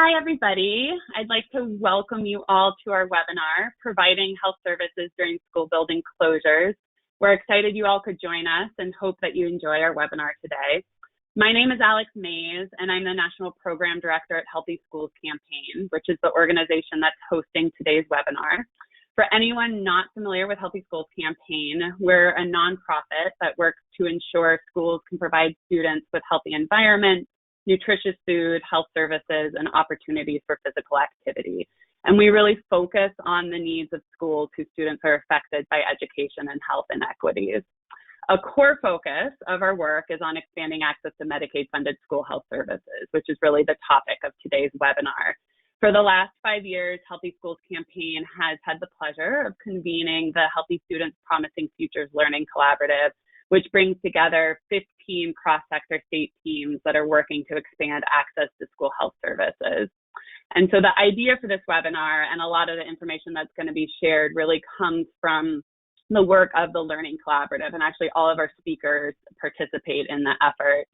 Hi, everybody. I'd like to welcome you all to our webinar, Providing Health Services During School Building Closures. We're excited you all could join us and hope that you enjoy our webinar today. My name is Alex Mays, and I'm the National Program Director at Healthy Schools Campaign, which is the organization that's hosting today's webinar. For anyone not familiar with Healthy Schools Campaign, we're a nonprofit that works to ensure schools can provide students with healthy environments, nutritious food, health services, and opportunities for physical activity. And we really focus on the needs of schools whose students are affected by education and health inequities. A core focus of our work is on expanding access to Medicaid-funded school health services, which is really the topic of today's webinar. For the last 5 years, Healthy Schools Campaign has had the pleasure of convening the Healthy Students Promising Futures Learning Collaborative, which brings together 15 cross-sector state teams that are working to expand access to school health services. And so the idea for this webinar and a lot of the information that's going to be shared really comes from the work of the Learning Collaborative, and actually all of our speakers participate in the effort.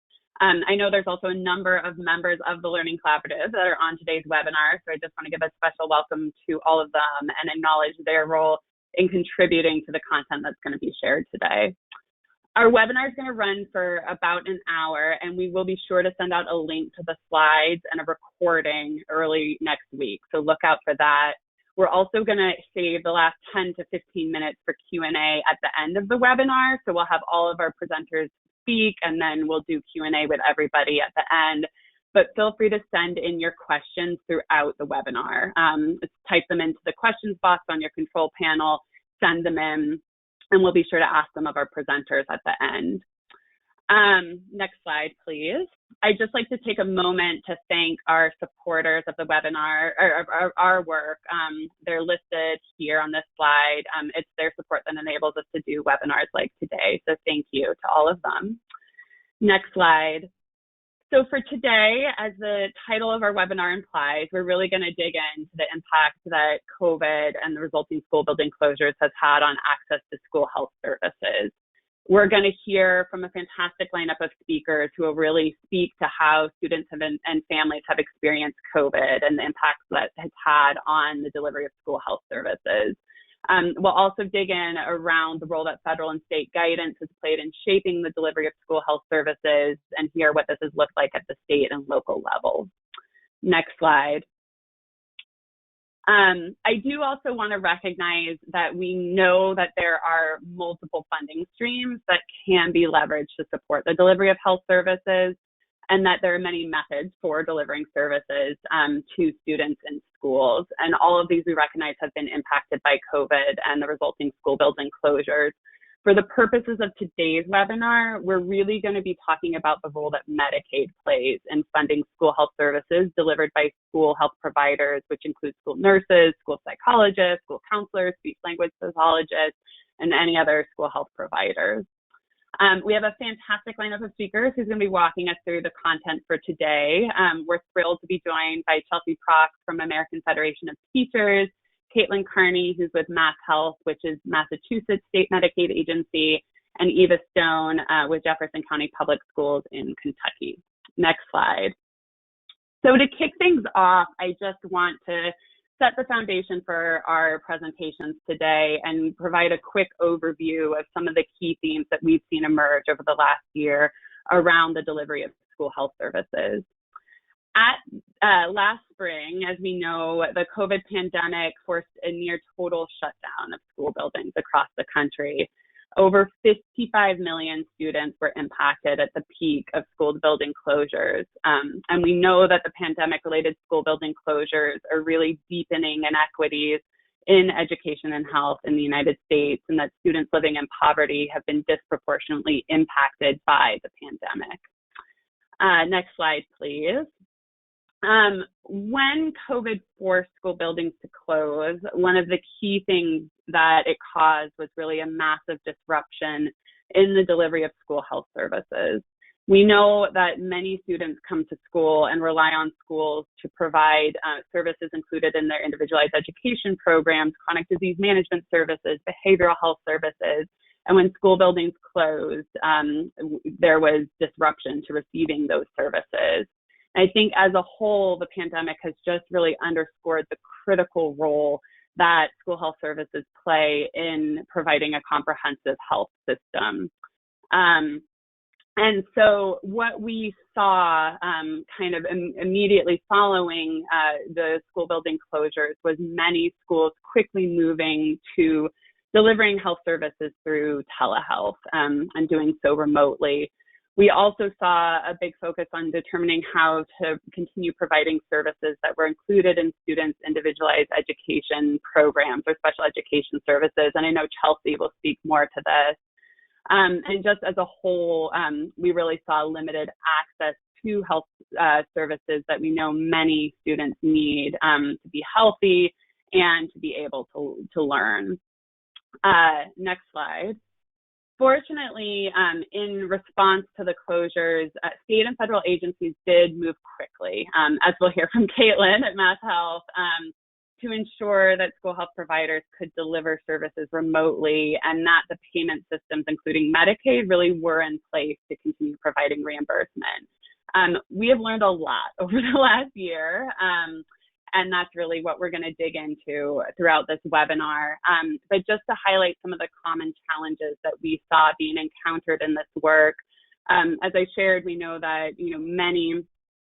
I know there's also a number of members of the Learning Collaborative that are on today's webinar, so I just want to give a special welcome to all of them and acknowledge their role in contributing to the content that's going to be shared today. Our webinar is going to run for about an hour, and we will be sure to send out a link to the slides and a recording early next week, so look out for that. We're also going to save the last 10 to 15 minutes for Q&A at the end of the webinar, so we'll have all of our presenters speak, and then we'll do Q&A with everybody at the end. But feel free to send in your questions throughout the webinar. Type them into the questions box on your control panel, send them in, and we'll be sure to ask them of our presenters at the end. Next slide, please. I'd just like to take a moment to thank our supporters of the webinar, or our work. They're listed here on this slide. It's their support that enables us to do webinars like today, so thank you to all of them. Next slide. So for today, as the title of our webinar implies, we're really going to dig into the impact that COVID and the resulting school building closures has had on access to school health services. We're going to hear from a fantastic lineup of speakers who will really speak to how students and families have experienced COVID and the impacts that it's had on the delivery of school health services. We'll also dig in around the role that federal and state guidance has played in shaping the delivery of school health services and hear what this has looked like at the state and local level. Next slide. I do also want to recognize that we know that there are multiple funding streams that can be leveraged to support the delivery of health services, and that there are many methods for delivering services to students in schools. And all of these we recognize have been impacted by COVID and the resulting school building closures. For the purposes of today's webinar, we're really going to be talking about the role that Medicaid plays in funding school health services delivered by school health providers, which include school nurses, school psychologists, school counselors, speech language pathologists, and any other school health providers. We have a fantastic lineup of speakers who's going to be walking us through the content for today. We're thrilled to be joined by Prax from American Federation of Teachers, Carney, who's with MassHealth, which is Massachusetts State Medicaid Agency, and Eva Stone with Jefferson County Public Schools in Kentucky. Next slide. So to kick things off, I just want to set the foundation for our presentations today and provide a quick overview of some of the key themes that we've seen emerge over the last year around the delivery of school health services. Last spring, as we know, the COVID pandemic forced a near total shutdown of school buildings across the country. Over 55 million students were impacted at the peak of school building closures. And we know that the pandemic-related school building closures are really deepening inequities in education and health in the United States, and that students living in poverty have been disproportionately impacted by the pandemic. Next slide, please. When COVID forced school buildings to close, one of the key things that it caused was really a massive disruption in the delivery of school health services. We know that many students come to school and rely on schools to provide services included in their individualized education programs, chronic disease management services, behavioral health services. And when school buildings closed, there was disruption to receiving those services. I think as a whole, the pandemic has just really underscored the critical role that school health services play in providing a comprehensive health system. And so what we saw kind of immediately following the school building closures was many schools quickly moving to delivering health services through telehealth and doing so remotely. We also saw a big focus on determining how to continue providing services that were included in students' individualized education programs or special education services. And I know Chelsea will speak more to this. And just as a whole, we really saw limited access to health services that we know many students need to be healthy and to be able to learn. Next slide. Fortunately, in response to the closures, state and federal agencies did move quickly, as we'll hear from Caitlin at MassHealth, to ensure that school health providers could deliver services remotely and that the payment systems, including Medicaid, really were in place to continue providing reimbursement. We have learned a lot over the last year, and that's really what we're going to dig into throughout this webinar. But just to highlight some of the common challenges that we saw being encountered in this work, as I shared, we know that many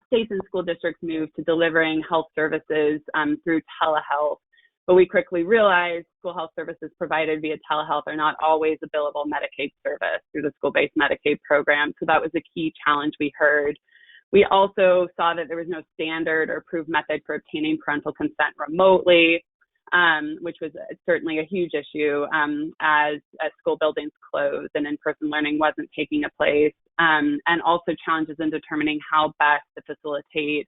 states and school districts moved to delivering health services through telehealth, but we quickly realized school health services provided via telehealth are not always a billable Medicaid service through the school-based Medicaid program. So that was a key challenge we heard. We also saw that there was no standard or approved method for obtaining parental consent remotely, which was certainly a huge issue as school buildings closed and in-person learning wasn't taking place, and also challenges in determining how best to facilitate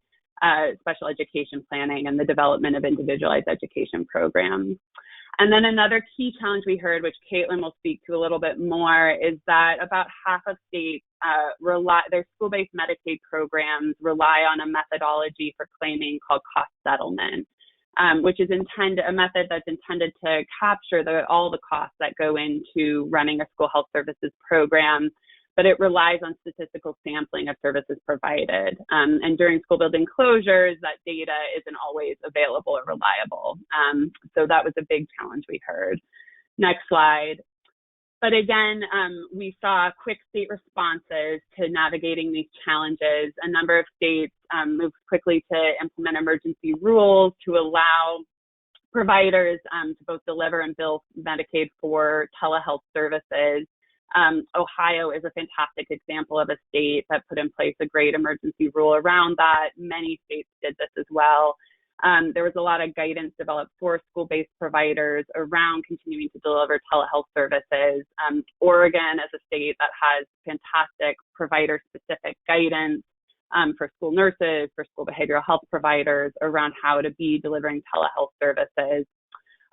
special education planning and the development of individualized education programs. And then another key challenge we heard, which Caitlin will speak to a little bit more, is that about half of states their school-based Medicaid programs rely on a methodology for claiming called cost settlement, which is a method that's intended to capture all the costs that go into running a school health services program, but it relies on statistical sampling of services provided. And during school building closures, that data isn't always available or reliable. So that was a big challenge we heard. Next slide. But again, we saw quick state responses to navigating these challenges. A number of states moved quickly to implement emergency rules to allow providers to both deliver and bill Medicaid for telehealth services. Ohio is a fantastic example of a state that put in place a great emergency rule around that. Many states did this as well. There was a lot of guidance developed for school-based providers around continuing to deliver telehealth services. Oregon is a state that has fantastic provider-specific guidance for school nurses, for school behavioral health providers around how to be delivering telehealth services.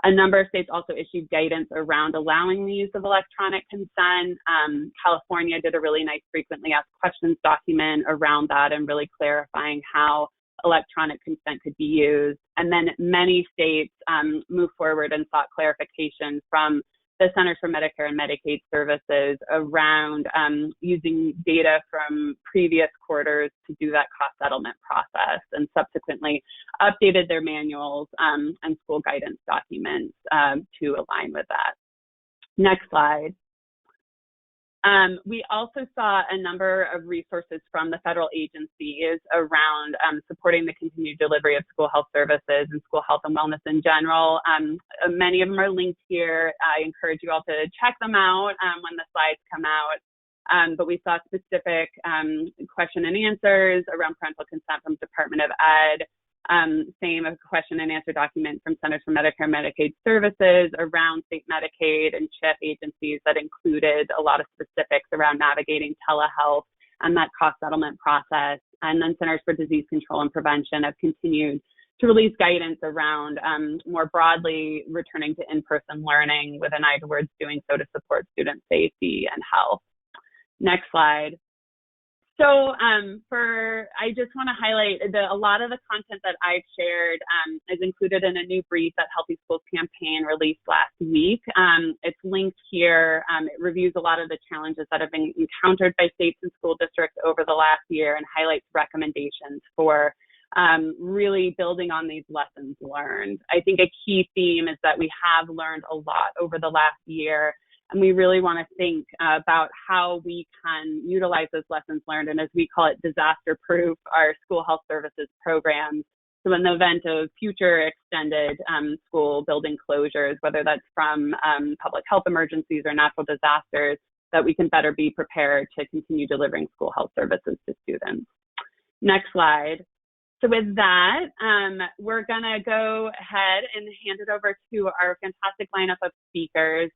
A number of states also issued guidance around allowing the use of electronic consent. California did a really nice frequently asked questions document around that and really clarifying how electronic consent could be used. And then many states moved forward and sought clarification from the Centers for Medicare and Medicaid Services around using data from previous quarters to do that cost settlement process, and subsequently updated their manuals and school guidance documents to align with that. Next slide. We also saw a number of resources from the federal agencies around supporting the continued delivery of school health services and school health and wellness in general. Many of them are linked here. I encourage you all to check them out when the slides come out. But we saw specific question and answers around parental consent from Department of Ed. Same a question and answer document from Centers for Medicare and Medicaid Services around state Medicaid and CHIP agencies that included a lot of specifics around navigating telehealth and that cost settlement process. And then Centers for Disease Control and Prevention have continued to release guidance around more broadly returning to in-person learning with an eye towards doing so to support student safety and health. Next slide. I just want to highlight a lot of the content that I've shared is included in a new brief that Healthy Schools Campaign released last week. It's linked here. It reviews a lot of the challenges that have been encountered by states and school districts over the last year and highlights recommendations for really building on these lessons learned. I think a key theme is that we have learned a lot over the last year, and we really want to think about how we can utilize those lessons learned, and as we call it, disaster-proof our school health services programs. So in the event of future extended school building closures, whether that's from public health emergencies or natural disasters, that we can better be prepared to continue delivering school health services to students. Next slide. So with that, we're going to go ahead and hand it over to our fantastic lineup of speakers.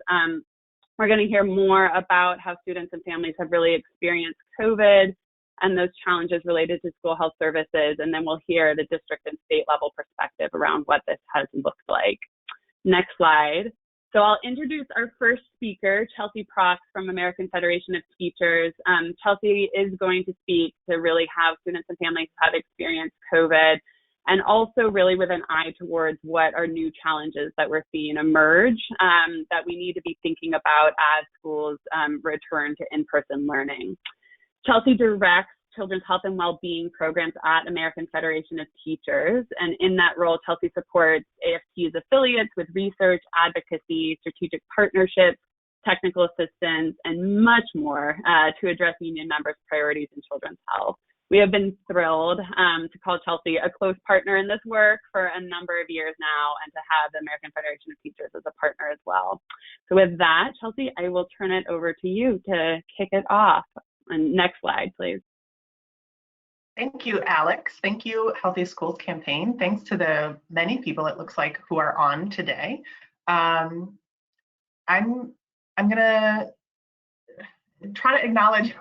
We're going to hear more about how students and families have really experienced COVID and those challenges related to school health services, and then we'll hear the district and state level perspective around what this has looked like. Next slide. So I'll introduce our first speaker, Chelsea Prax from American Federation of Teachers. Chelsea is going to speak to really how students and families have experienced COVID, and also really with an eye towards what are new challenges that we're seeing emerge that we need to be thinking about as schools return to in-person learning. Chelsea directs children's health and well-being programs at American Federation of Teachers, and in that role, Chelsea supports AFT's affiliates with research, advocacy, strategic partnerships, technical assistance, and much more to address union members' priorities in children's health. We have been thrilled to call Chelsea a close partner in this work for a number of years now, and to have the American Federation of Teachers as a partner as well. So with that, Chelsea, I will turn it over to you to kick it off. And next slide, please. Thank you, Alex. Thank you, Healthy Schools Campaign. Thanks to the many people, it looks like, who are on today. I'm gonna try to acknowledge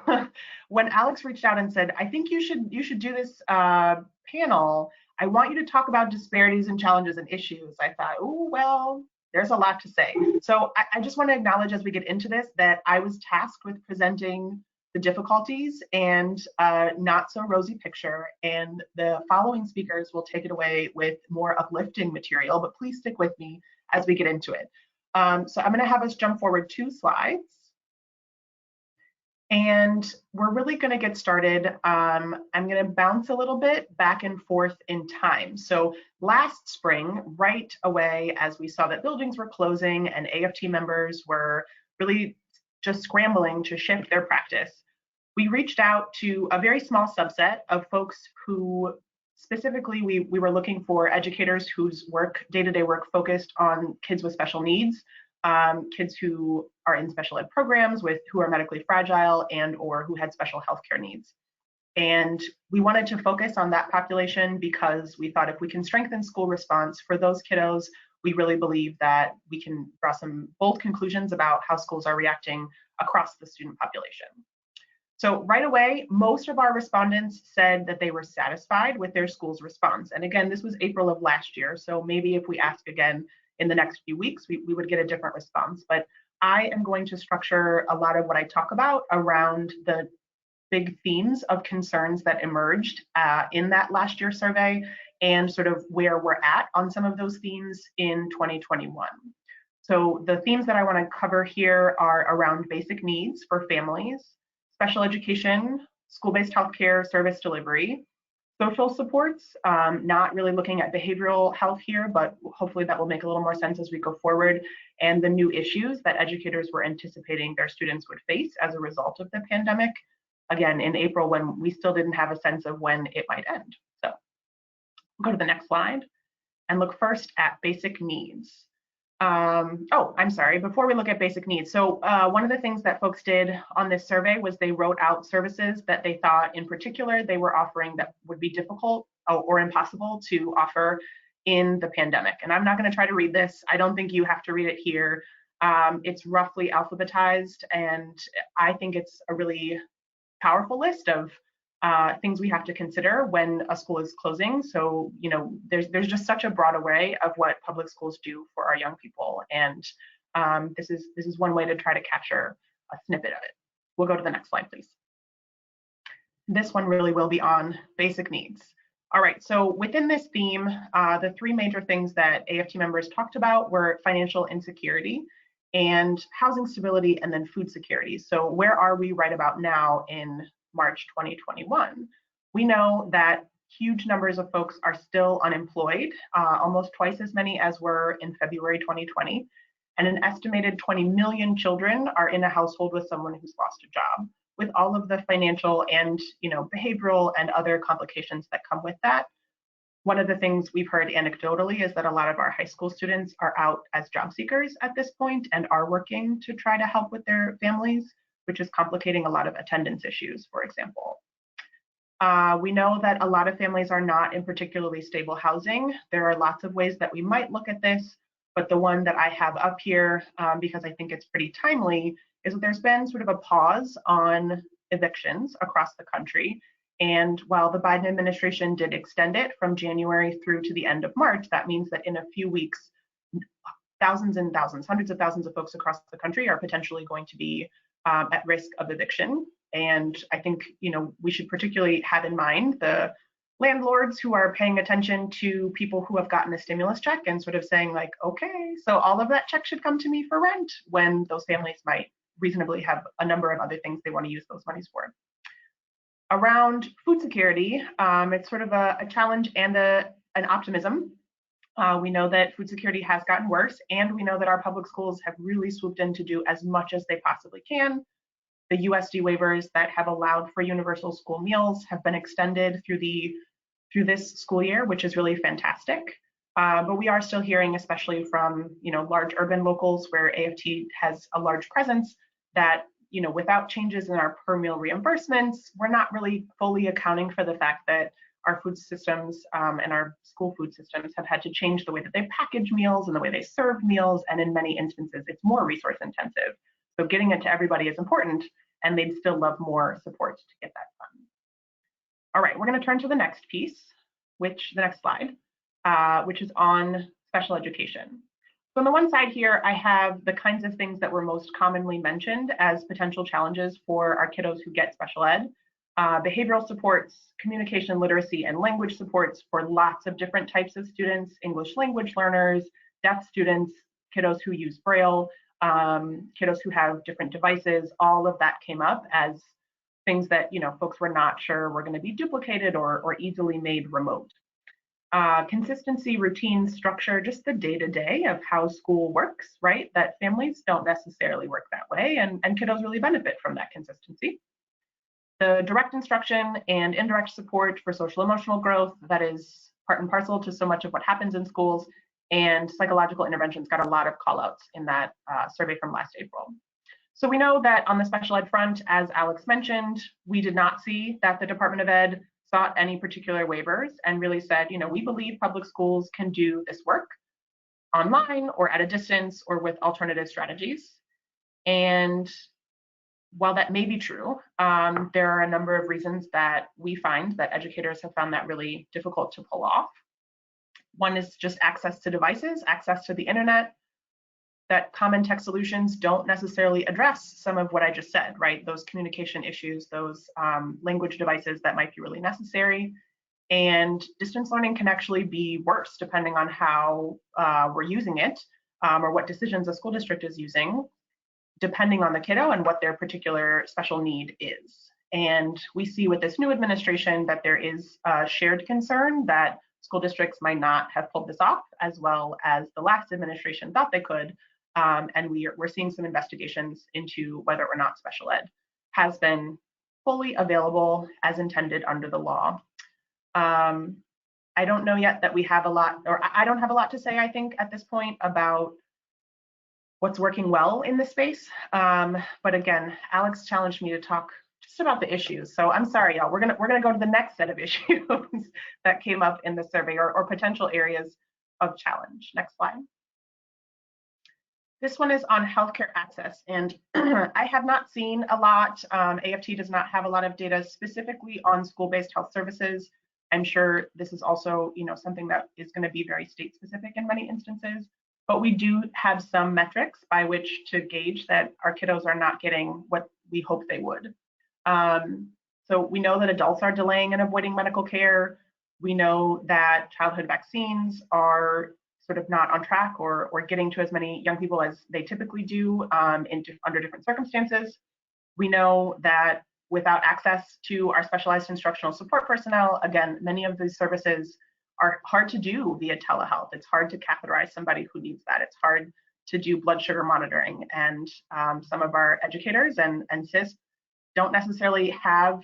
when Alex reached out and said, I think you should do this panel. I want you to talk about disparities and challenges and issues. I thought, oh, well, there's a lot to say. So I just want to acknowledge as we get into this that I was tasked with presenting the difficulties and not so rosy picture, and the following speakers will take it away with more uplifting material, but please stick with me as we get into it. So I'm going to have us jump forward 2 slides. And we're really going to get started. I'm going to bounce a little bit back and forth in time. So last spring, right away, as we saw that buildings were closing and AFT members were really just scrambling to shift their practice, we reached out to a very small subset of folks who specifically we were looking for educators whose day-to-day work focused on kids with special needs, kids who are in special ed programs who are medically fragile and or who had special healthcare needs. And we wanted to focus on that population because we thought if we can strengthen school response for those kiddos, we really believe that we can draw some bold conclusions about how schools are reacting across the student population. So right away, most of our respondents said that they were satisfied with their school's response. And again, this was April of last year, so maybe if we ask again in the next few weeks, we would get a different response. But I am going to structure a lot of what I talk about around the big themes of concerns that emerged in that last year survey, and sort of where we're at on some of those themes in 2021. So the themes that I want to cover here are around basic needs for families, special education, school-based healthcare service delivery, social supports, not really looking at behavioral health here, but hopefully that will make a little more sense as we go forward, and the new issues that educators were anticipating their students would face as a result of the pandemic, again, in April when we still didn't have a sense of when it might end. So go to the next slide and look first at basic needs. Oh, I'm sorry, before we look at basic needs. So one of the things that folks did on this survey was they wrote out services that they thought in particular they were offering that would be difficult or impossible to offer in the pandemic. And I'm not going to try to read this. I don't think you have to read it here. It's roughly alphabetized, and I think it's a really powerful list of things we have to consider when a school is closing. So, you know, there's just such a broad array of what public schools do for our young people, and this is one way to try to capture a snippet of it. We'll go to the next slide, please. This one really will be on basic needs. All right, so within this theme, the three major things that AFT members talked about were financial insecurity and housing stability, and then food security. So where are we right about now in March 2021? We know that huge numbers of folks are still unemployed, almost twice as many as were in February 2020, and an estimated 20 million children are in a household with someone who's lost a job, with all of the financial and behavioral and other complications that come with that. One of the things we've heard anecdotally is that a lot of our high school students are out as job seekers at this point and are working to try to help with their families, which is complicating a lot of attendance issues, for example. We know that a lot of families are not in particularly stable housing. There are lots of ways that we might look at this, but the one that I have up here, because I think it's pretty timely, is that there's been sort of a pause on evictions across the country. And while the Biden administration did extend it from January through to the end of March, that means that in a few weeks, thousands and thousands, hundreds of thousands of folks across the country are potentially going to be at risk of eviction. And I think we should particularly have in mind the landlords who are paying attention to people who have gotten a stimulus check and sort of saying like, okay, so all of that check should come to me for rent, when those families might reasonably have a number of other things they want to use those monies for. Around food security, it's sort of a challenge and an optimism. We know that food security has gotten worse, and we know that our public schools have really swooped in to do as much as they possibly can. The USD waivers that have allowed for universal school meals have been extended through this school year, which is really fantastic. But we are still hearing, especially from large urban locals where AFT has a large presence, that without changes in our per meal reimbursements, we're not really fully accounting for the fact that our food systems and our school food systems have had to change the way that they package meals and the way they serve meals, and in many instances, it's more resource intensive. So getting it to everybody is important, and they'd still love more support to get that done. All right, we're going to turn to the next piece, the next slide, which is on special education. So on the one side here, I have the kinds of things that were most commonly mentioned as potential challenges for our kiddos who get special ed. Behavioral supports, communication literacy, and language supports for lots of different types of students: English language learners, deaf students, kiddos who use Braille, kiddos who have different devices. All of that came up as things that folks were not sure were going to be duplicated or easily made remote. Consistency, routine, structure, just the day-to-day of how school works, right? That families don't necessarily work that way, and kiddos really benefit from that consistency. The direct instruction and indirect support for social emotional growth, that is part and parcel to so much of what happens in schools, and psychological interventions got a lot of call outs in that survey from last April. So we know that on the special ed front, as Alex mentioned, we did not see that the Department of Ed sought any particular waivers and really said, we believe public schools can do this work online or at a distance or with alternative strategies. And while that may be true, there are a number of reasons that we find that educators have found that really difficult to pull off. One is just access to devices, access to the internet. That common tech solutions don't necessarily address some of what I just said, right? Those communication issues, those language devices that might be really necessary. And distance learning can actually be worse depending on how we're using it, or what decisions a school district is using, depending on the kiddo and what their particular special need is. And we see with this new administration that there is a shared concern that school districts might not have pulled this off as well as the last administration thought they could. And we're seeing some investigations into whether or not special ed has been fully available as intended under the law. I don't know yet that we have a lot, or I don't have a lot to say, I think, at this point about what's working well in this space. But again, Alex challenged me to talk just about the issues. So I'm sorry, y'all. We're gonna go to the next set of issues that came up in the survey, or potential areas of challenge. Next slide. This one is on healthcare access, and I have not seen a lot. AFT does not have a lot of data specifically on school-based health services. I'm sure this is also, something that is going to be very state-specific in many instances, but we do have some metrics by which to gauge that our kiddos are not getting what we hope they would. So we know that adults are delaying and avoiding medical care. We know that childhood vaccines are sort of not on track or getting to as many young people as they typically do under different circumstances. We know that without access to our specialized instructional support personnel, again, many of these services are hard to do via telehealth. It's hard to catheterize somebody who needs that. It's hard to do blood sugar monitoring. And some of our educators and CIS don't necessarily have,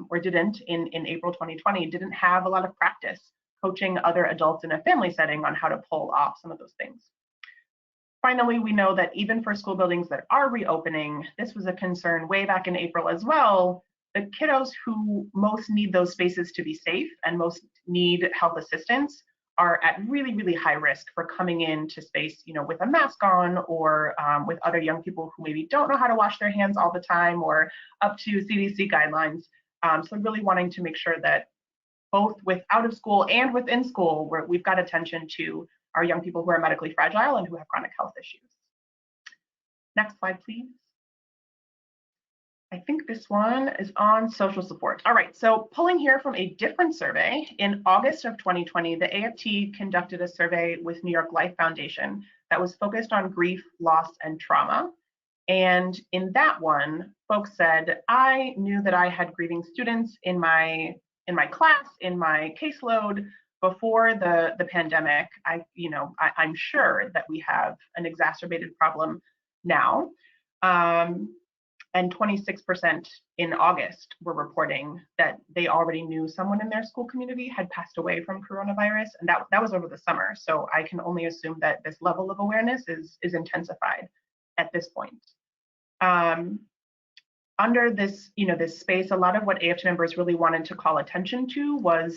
or didn't in April 2020, didn't have a lot of practice coaching other adults in a family setting on how to pull off some of those things. Finally, we know that even for school buildings that are reopening, this was a concern way back in April as well, the kiddos who most need those spaces to be safe and most need health assistance are at really, really high risk for coming into space, with a mask on or with other young people who maybe don't know how to wash their hands all the time or up to CDC guidelines. So really wanting to make sure that both with out of school and within school, where we've got attention to our young people who are medically fragile and who have chronic health issues. Next slide, please. I think this one is on social support. All right, so pulling here from a different survey, in August of 2020, the AFT conducted a survey with New York Life Foundation that was focused on grief, loss, and trauma. And in that one, folks said, I knew that I had grieving students in my class, in my caseload before the pandemic. I'm sure that we have an exacerbated problem now. And 26% in August were reporting that they already knew someone in their school community had passed away from coronavirus, and that was over the summer. So I can only assume that this level of awareness is intensified at this point. Under this, this space, a lot of what AFT members really wanted to call attention to was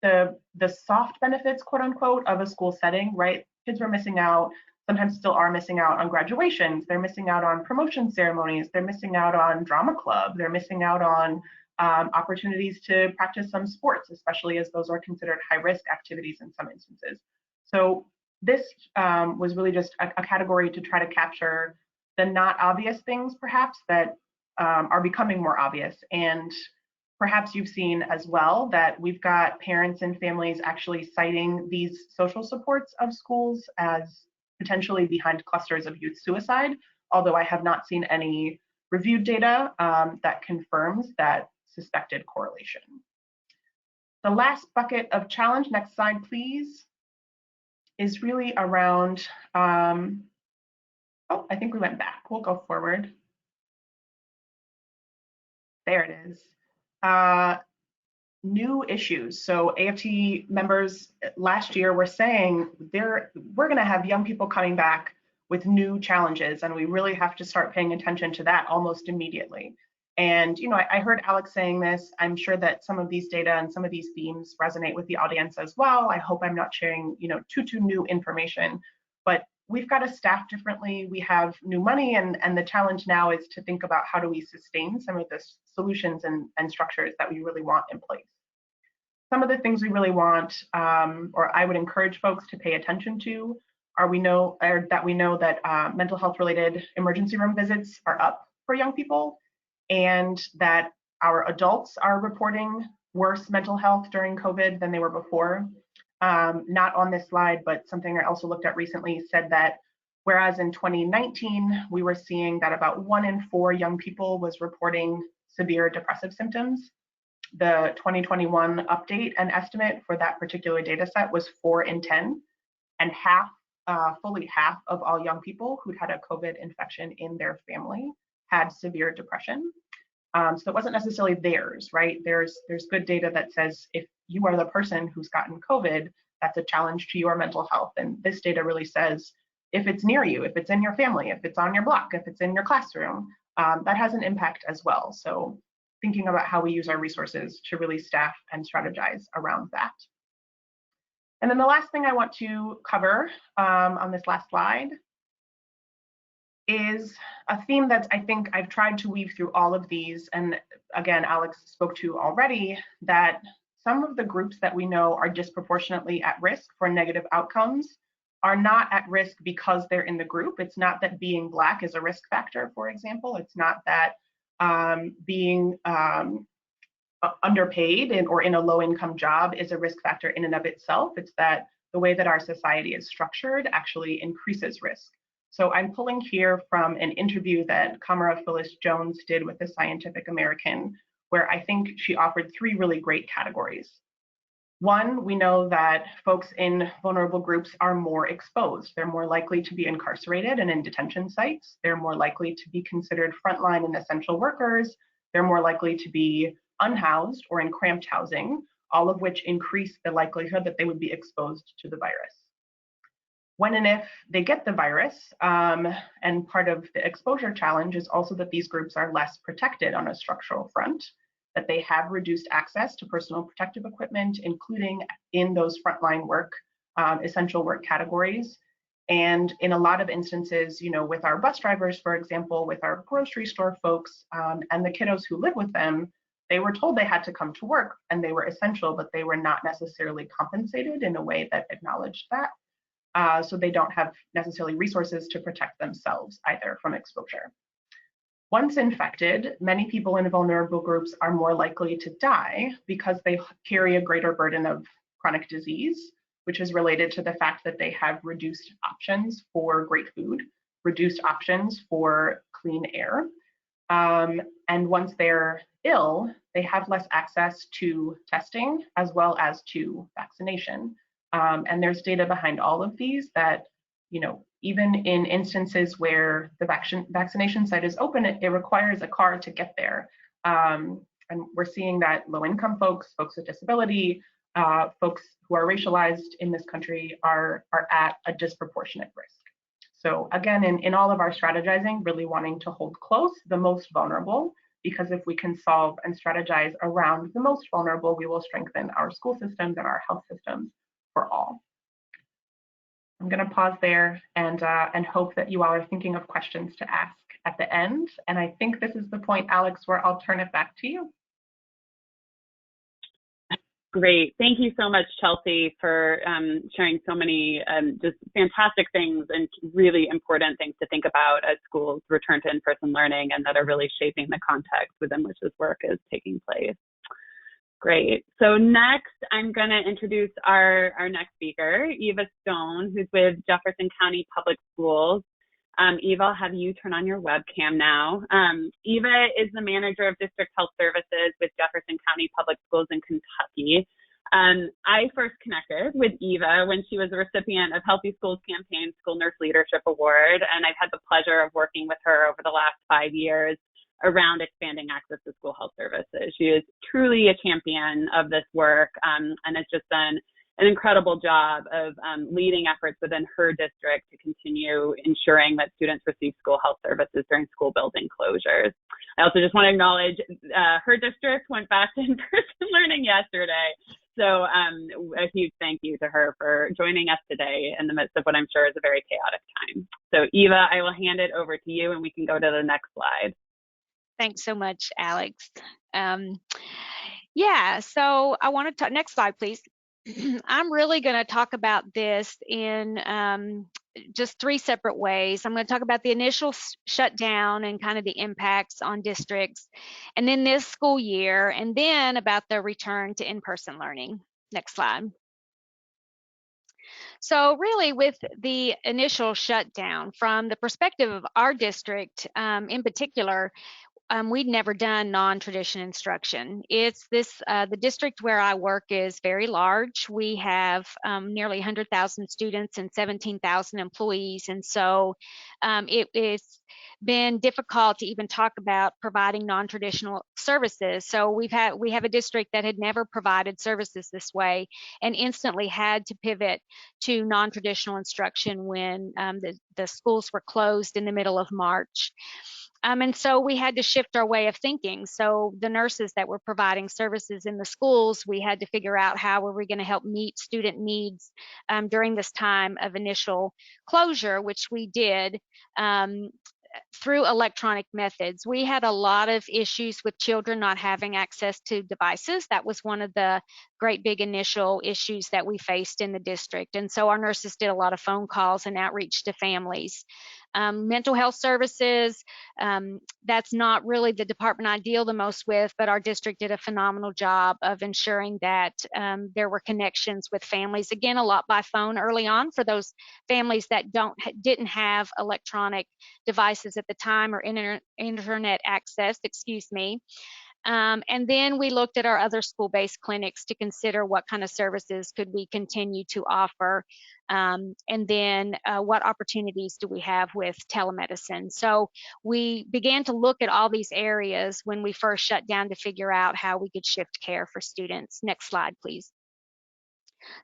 the soft benefits, quote unquote, of a school setting, right? Kids were missing out, sometimes still are missing out on graduations. They're missing out on promotion ceremonies. They're missing out on drama club. They're missing out on opportunities to practice some sports, especially as those are considered high-risk activities in some instances. So this was really just a category to try to capture the not obvious things, perhaps, that are becoming more obvious. And perhaps you've seen as well that we've got parents and families actually citing these social supports of schools as potentially behind clusters of youth suicide, although I have not seen any reviewed data that confirms that suspected correlation. The last bucket of challenge, next slide please, is really around, I think we went back, we'll go forward. There it is. New issues. So AFT members last year were saying we're going to have young people coming back with new challenges, and we really have to start paying attention to that almost immediately. And I heard Alex saying this. I'm sure that some of these data and some of these themes resonate with the audience as well. I hope I'm not sharing too new information, but we've got to staff differently. We have new money, and the challenge now is to think about how do we sustain some of the solutions and structures that we really want in place. Some of the things we really want, or I would encourage folks to pay attention to, are that we know that mental health related emergency room visits are up for young people, and that our adults are reporting worse mental health during COVID than they were before. Not on this slide, but something I also looked at recently said that whereas in 2019, we were seeing that about 1 in 4 young people was reporting severe depressive symptoms, the 2021 update and estimate for that particular data set was 4 in 10, and fully half of all young people who'd had a COVID infection in their family had severe depression. So it wasn't necessarily theirs, right? There's good data that says if you are the person who's gotten COVID, that's a challenge to your mental health. And this data really says if it's near you, if it's in your family, if it's on your block, if it's in your classroom, that has an impact as well. So thinking about how we use our resources to really staff and strategize around that. And then the last thing I want to cover on this last slide is a theme that I think I've tried to weave through all of these, and again, Alex spoke to already, that some of the groups that we know are disproportionately at risk for negative outcomes are not at risk because they're in the group. It's not that being Black is a risk factor, for example. It's not that being underpaid or in a low-income job is a risk factor in and of itself. It's that the way that our society is structured actually increases risk. So I'm pulling here from an interview that Kamara Phyllis Jones did with the Scientific American, where I think she offered 3 really great categories. One, we know that folks in vulnerable groups are more exposed. They're more likely to be incarcerated and in detention sites. They're more likely to be considered frontline and essential workers. They're more likely to be unhoused or in cramped housing, all of which increase the likelihood that they would be exposed to the virus. When and if they get the virus, and part of the exposure challenge is also that these groups are less protected on a structural front, that they have reduced access to personal protective equipment, including in those frontline work, essential work categories. And in a lot of instances, with our bus drivers, for example, with our grocery store folks, and the kiddos who live with them, they were told they had to come to work and they were essential, but they were not necessarily compensated in a way that acknowledged that. So they don't have necessarily resources to protect themselves either from exposure. Once infected, many people in vulnerable groups are more likely to die because they carry a greater burden of chronic disease, which is related to the fact that they have reduced options for great food, reduced options for clean air. And once they're ill, they have less access to testing as well as to vaccination. And there's data behind all of these that, even in instances where the vaccination site is open, it requires a car to get there. And we're seeing that low-income folks, folks with disability, folks who are racialized in this country are at a disproportionate risk. So again, in all of our strategizing, really wanting to hold close the most vulnerable, because if we can solve and strategize around the most vulnerable, we will strengthen our school systems and our health systems for all. I'm going to pause there and hope that you all are thinking of questions to ask at the end. And I think this is the point, Alex, where I'll turn it back to you. Great. Thank you so much, Chelsea, for sharing so many just fantastic things and really important things to think about as schools return to in-person learning and that are really shaping the context within which this work is taking place. Great. So next, I'm going to introduce our next speaker, Eva Stone, who's with Jefferson County Public Schools. Eva, I'll have you turn on your webcam now. Eva is the manager of district health services with Jefferson County Public Schools in Kentucky. I first connected with Eva when she was a recipient of Healthy Schools Campaign School Nurse Leadership Award, and I've had the pleasure of working with her over the last 5 years around expanding access to school health services. She is truly a champion of this work, and has just done an incredible job of leading efforts within her district to continue ensuring that students receive school health services during school building closures. I also just want to acknowledge her district went back to in-person learning yesterday. So a huge thank you to her for joining us today in the midst of what I'm sure is a very chaotic time. So Eva, I will hand it over to you and we can go to the next slide. Thanks so much, Alex. Yeah, so I want to talk, next slide, please. I'm really going to talk about this in just 3 separate ways. I'm going to talk about the initial shutdown and kind of the impacts on districts, and then this school year, and then about the return to in-person learning. Next slide. So really with the initial shutdown, from the perspective of our district in particular, we'd never done non-tradition instruction. It's this, the district where I work is very large. We have nearly 100,000 students and 17,000 employees. And so it's been difficult to even talk about providing non-traditional services. So we have a district that had never provided services this way and instantly had to pivot to non-traditional instruction when the schools were closed in the middle of March. And so we had to shift our way of thinking. So the nurses that were providing services in the schools, we had to figure out how were we going to help meet student needs during this time of initial closure, which we did through electronic methods. We had a lot of issues with children not having access to devices. That was one of the great big initial issues that we faced in the district. And so our nurses did a lot of phone calls and outreach to families. Mental health services, that's not really the department I deal the most with, but our district did a phenomenal job of ensuring that there were connections with families, again, a lot by phone early on for those families that didn't have electronic devices at the time or internet access, excuse me. And then we looked at our other school-based clinics to consider what kind of services could we continue to offer. And then what opportunities do we have with telemedicine? So we began to look at all these areas when we first shut down to figure out how we could shift care for students. Next slide, please.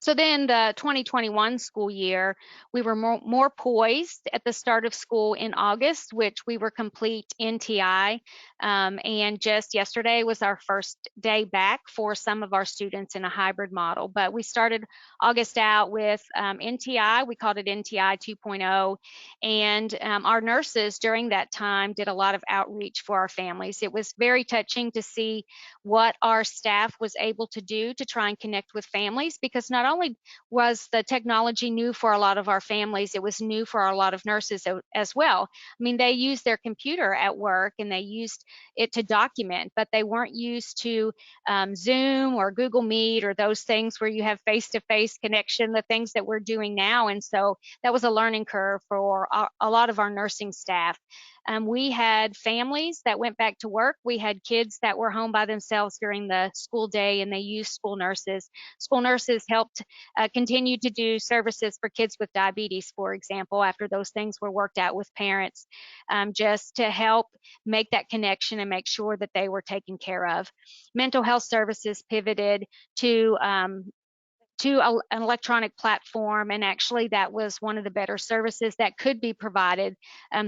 So then the 2021 school year, we were more poised at the start of school in August, which we were complete NTI. And just yesterday was our first day back for some of our students in a hybrid model. But we started August out with NTI. We called it NTI 2.0. And our nurses during that time did a lot of outreach for our families. It was very touching to see what our staff was able to do to try and connect with families, because not only was the technology new for a lot of our families, it was new for a lot of nurses as well. I mean, they used their computer at work and they used it to document, but they weren't used to Zoom or Google Meet or those things where you have face-to-face connection, the things that we're doing now. And so that was a learning curve for a lot of our nursing staff. We had families that went back to work. We had kids that were home by themselves during the school day, and they used school nurses. School nurses helped continue to do services for kids with diabetes, for example, after those things were worked out with parents, just to help make that connection and make sure that they were taken care of. Mental health services pivoted to an electronic platform, and actually that was one of the better services that could be provided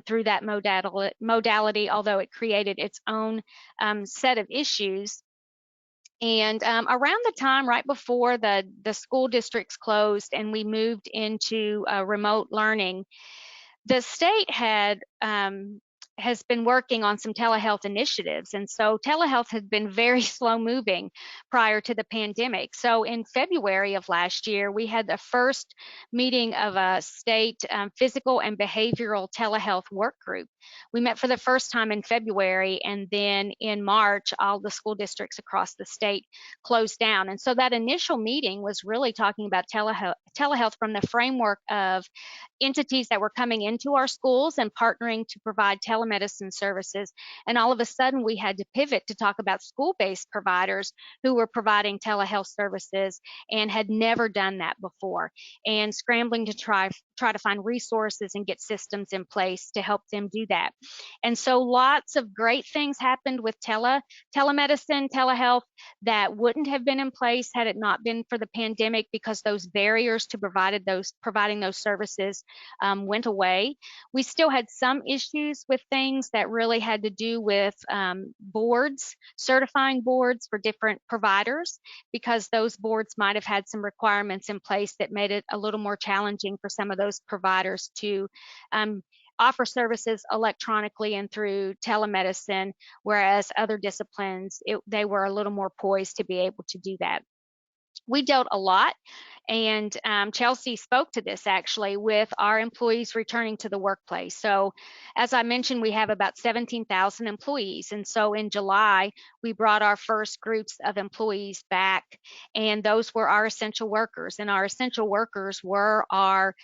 through that modality, although it created its own set of issues. And around the time right before the school districts closed and we moved into remote learning, the state has been working on some telehealth initiatives. And so telehealth had been very slow moving prior to the pandemic. So in February of last year, we had the first meeting of a state physical and behavioral telehealth work group. We met for the first time in February, and then in March, all the school districts across the state closed down. And so that initial meeting was really talking about telehealth from the framework of entities that were coming into our schools and partnering to provide telemedicine services. And all of a sudden, we had to pivot to talk about school-based providers who were providing telehealth services and had never done that before, and scrambling to try to find resources and get systems in place to help them do that. And so lots of great things happened with telemedicine, telehealth that wouldn't have been in place had it not been for the pandemic, because those barriers to providing those services went away. We still had some issues with things that really had to do with boards, certifying boards for different providers, because those boards might have had some requirements in place that made it a little more challenging for some of those providers to offer services electronically and through telemedicine, whereas other disciplines, they were a little more poised to be able to do that. We dealt a lot, and Chelsea spoke to this actually, with our employees returning to the workplace. So as I mentioned, we have about 17,000 employees. And so in July, we brought our first groups of employees back, and those were our essential workers. And our essential workers were our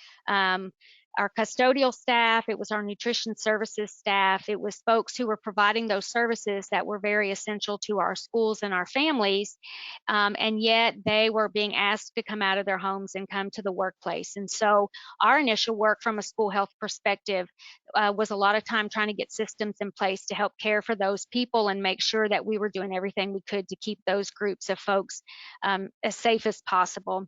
custodial staff, it was our nutrition services staff, it was folks who were providing those services that were very essential to our schools and our families, and yet they were being asked to come out of their homes and come to the workplace. And so our initial work from a school health perspective was a lot of time trying to get systems in place to help care for those people and make sure that we were doing everything we could to keep those groups of folks as safe as possible.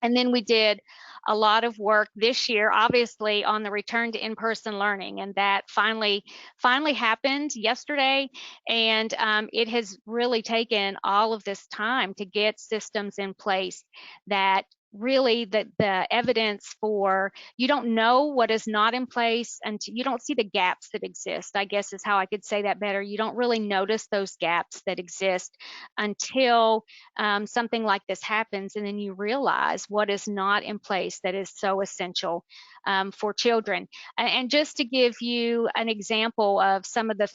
And then we did a lot of work this year, obviously, on the return to in-person learning, and that finally happened yesterday. And it has really taken all of this time to get systems in place that really the evidence for, you don't know what is not in place, and you don't see the gaps that exist, I guess is how I could say that better. You don't really notice those gaps that exist until something like this happens, and then you realize what is not in place that is so essential for children. And just to give you an example of some of the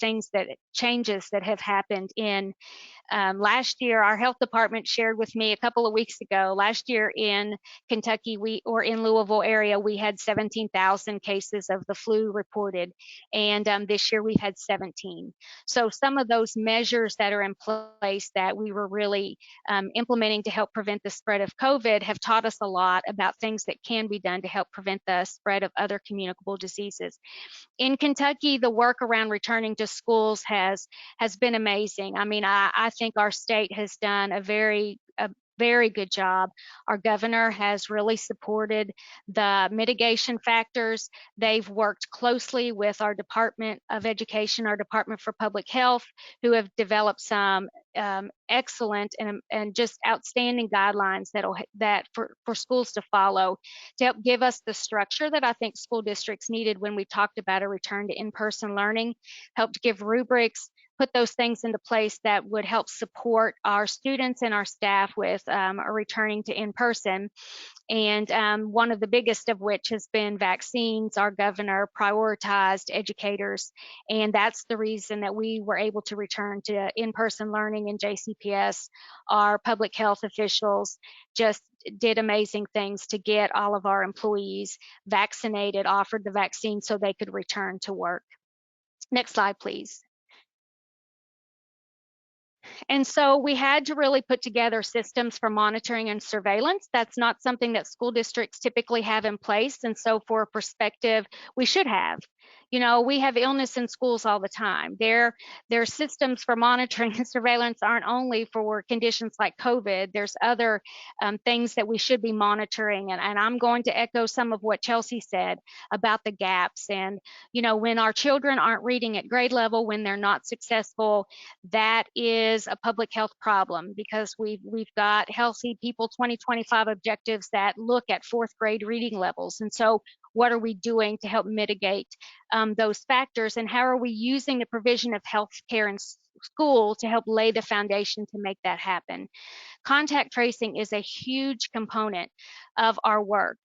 changes that have happened in last year, our health department shared with me a couple of weeks ago, last year in Kentucky, or in Louisville area, we had 17,000 cases of the flu reported. And this year we've had 17. So some of those measures that are in place that we were really implementing to help prevent the spread of COVID have taught us a lot about things that can be done to help prevent the spread of other communicable diseases. In Kentucky, the work around returning to schools has been amazing. I mean, I think our state has done a very good job. Our governor has really supported the mitigation factors. They've worked closely with our Department of Education, our Department for Public Health, who have developed some excellent and just outstanding guidelines that for schools to follow to help give us the structure that I think school districts needed when we talked about a return to in-person learning, helped give rubrics, put those things into place that would help support our students and our staff with a returning to in-person. And one of the biggest of which has been vaccines. Our governor prioritized educators, and that's the reason that we were able to return to in-person learning in JCPS. Our public health officials just did amazing things to get all of our employees vaccinated, offered the vaccine so they could return to work. Next slide, please. And so we had to really put together systems for monitoring and surveillance. That's not something that school districts typically have in place. And so for a perspective, we should have. You know, we have illness in schools all the time. Their systems for monitoring and surveillance aren't only for conditions like COVID. There's other things that we should be monitoring. And I'm going to echo some of what Chelsea said about the gaps. And, you know, when our children aren't reading at grade level, when they're not successful, that is a public health problem, because we've got Healthy People 2025 objectives that look at fourth grade reading levels. And so what are we doing to help mitigate those factors, and how are we using the provision of health care in school to help lay the foundation to make that happen? Contact tracing is a huge component of our work.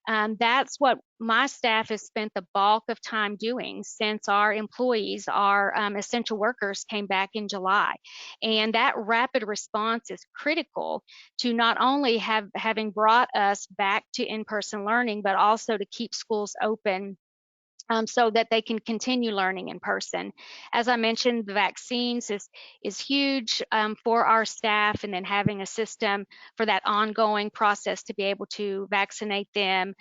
That's what my staff has spent the bulk of time doing since our employees, our essential workers, came back in July. And that rapid response is critical to not only having brought us back to in-person learning, but also to keep schools open so that they can continue learning in person. As I mentioned, the vaccines is huge for our staff, and then having a system for that ongoing process to be able to vaccinate them.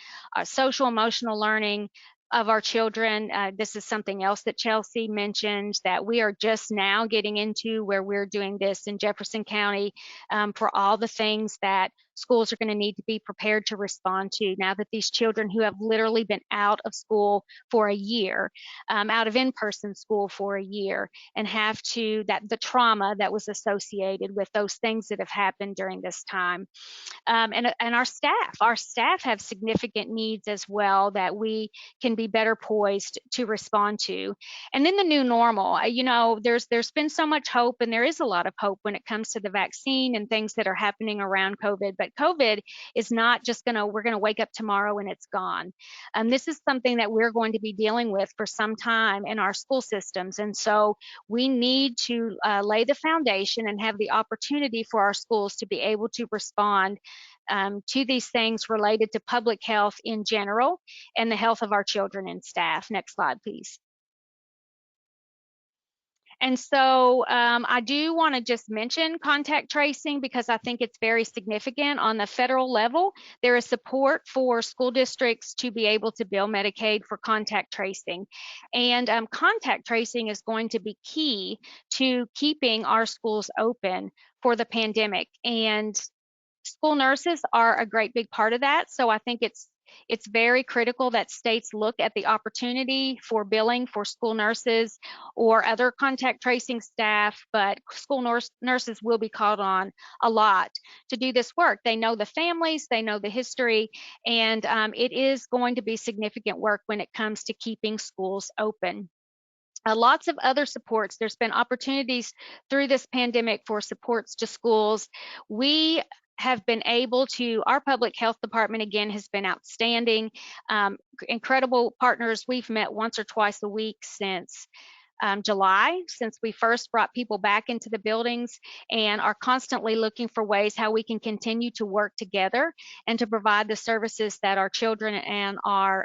Social emotional learning of our children. This is something else that Chelsea mentioned, that we are just now getting into, where we're doing this in Jefferson County for all the things that schools are going to need to be prepared to respond to now that these children who have literally been out of school for a year, out of in-person school for a year, and have to, the trauma that was associated with those things that have happened during this time. And our staff have significant needs as well that we can be better poised to respond to. And then the new normal, you know, there's been so much hope, and there is a lot of hope when it comes to the vaccine and things that are happening around COVID. But COVID is not just we're gonna wake up tomorrow and it's gone. This is something that we're going to be dealing with for some time in our school systems. And so we need to lay the foundation and have the opportunity for our schools to be able to respond to these things related to public health in general and the health of our children and staff. Next slide, please. And so I do want to just mention contact tracing, because I think it's very significant. On the federal level, there is support for school districts to be able to bill Medicaid for contact tracing. And contact tracing is going to be key to keeping our schools open for the pandemic. And school nurses are a great big part of that. So I think it's It's very critical that states look at the opportunity for billing for school nurses or other contact tracing staff, but school nurses will be called on a lot to do this work. They know the families, they know the history, and it is going to be significant work when it comes to keeping schools open. Lots of other supports. There's been opportunities through this pandemic for supports to schools. We have been able to, our public health department again has been outstanding. Incredible partners. We've met once or twice a week since July, since we first brought people back into the buildings, and are constantly looking for ways how we can continue to work together and to provide the services that our children and our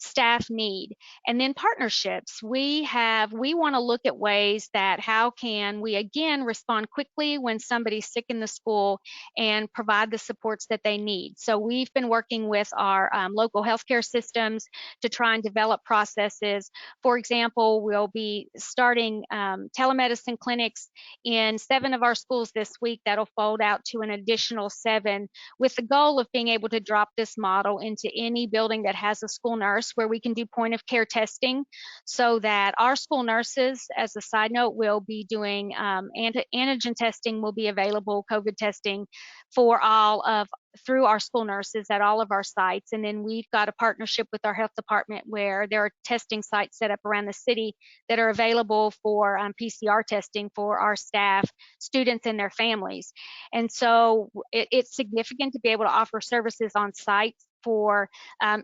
staff need. And then partnerships. We want to look at ways that how can we again respond quickly when somebody's sick in the school and provide the supports that they need. So we've been working with our local healthcare systems to try and develop processes. For example, we'll be starting telemedicine clinics in 7 of our schools this week. That'll fold out to an additional 7, with the goal of being able to drop this model into any building that has a school nurse, where we can do point of care testing, so that our school nurses, as a side note, will be doing antigen testing, will be available, COVID testing for through our school nurses at all of our sites. And then we've got a partnership with our health department where there are testing sites set up around the city that are available for PCR testing for our staff, students, and their families. And so it's significant to be able to offer services on site for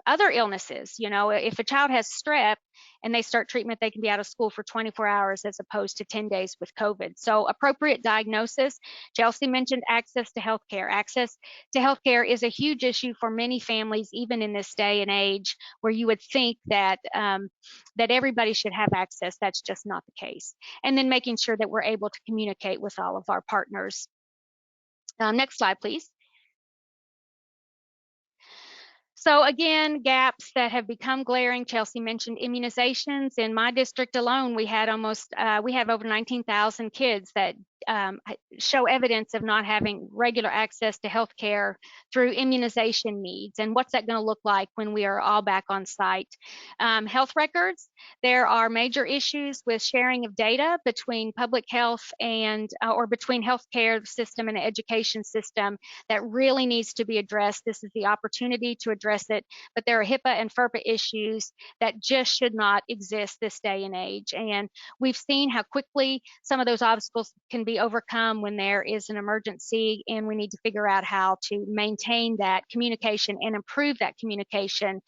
other illnesses. You know, if a child has strep and they start treatment, they can be out of school for 24 hours as opposed to 10 days with COVID. So appropriate diagnosis. Chelsea mentioned access to healthcare. Access to healthcare is a huge issue for many families, even in this day and age, where you would think that that everybody should have access. That's just not the case. And then making sure that we're able to communicate with all of our partners. Next slide, please. So again, gaps that have become glaring. Chelsea mentioned immunizations. In my district alone, we have over 19,000 kids that show evidence of not having regular access to health care through immunization needs. And what's that going to look like when we are all back on site? Health records. There are major issues with sharing of data between public health and or between healthcare system and the education system that really needs to be addressed. This is the opportunity to address it, but there are HIPAA and FERPA issues that just should not exist this day and age. And we've seen how quickly some of those obstacles can be overcome when there is an emergency, and we need to figure out how to maintain that communication and improve that communication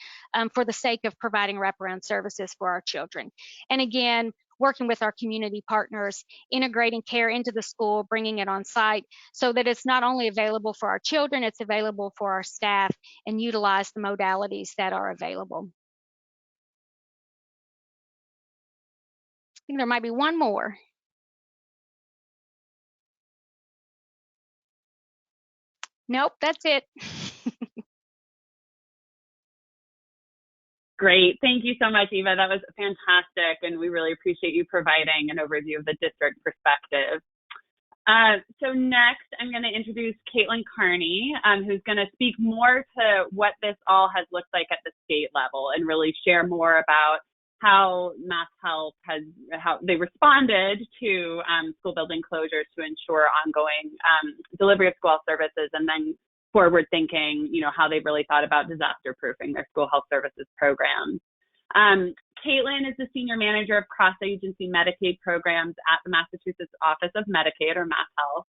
for the sake of providing wraparound services for our children. And again, working with our community partners, integrating care into the school, bringing it on site so that it's not only available for our children, it's available for our staff, and utilize the modalities that are available. I think there might be one more. Nope, that's it. Great. Thank you so much, Eva. That was fantastic, and we really appreciate you providing an overview of the district perspective. So next, I'm going to introduce Caitlin Carney, who's going to speak more to what this all has looked like at the state level and really share more about how MassHealth how they responded to school building closures to ensure ongoing delivery of school health services, and then forward thinking, how they've really thought about disaster proofing their school health services programs. Caitlin is the Senior Manager of Cross-Agency Medicaid Programs at the Massachusetts Office of Medicaid, or MassHealth.